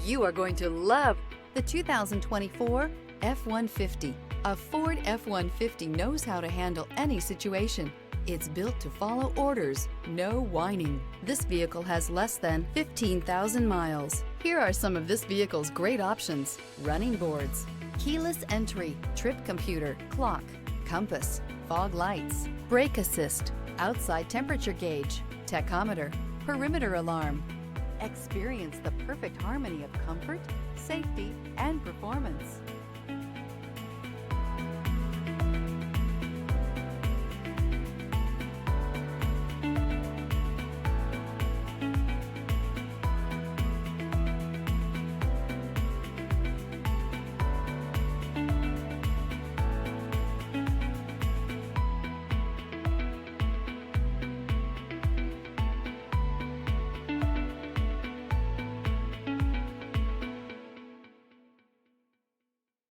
You are going to love the 2024 F-150. A Ford F-150 knows how to handle any situation. It's built to follow orders, no whining. This vehicle has less than 15,000 miles. Here are some of this vehicle's great options: running boards, keyless entry, trip computer, clock, compass, fog lights, brake assist, outside temperature gauge, tachometer, perimeter alarm. Experience the perfect harmony of comfort, safety, and performance.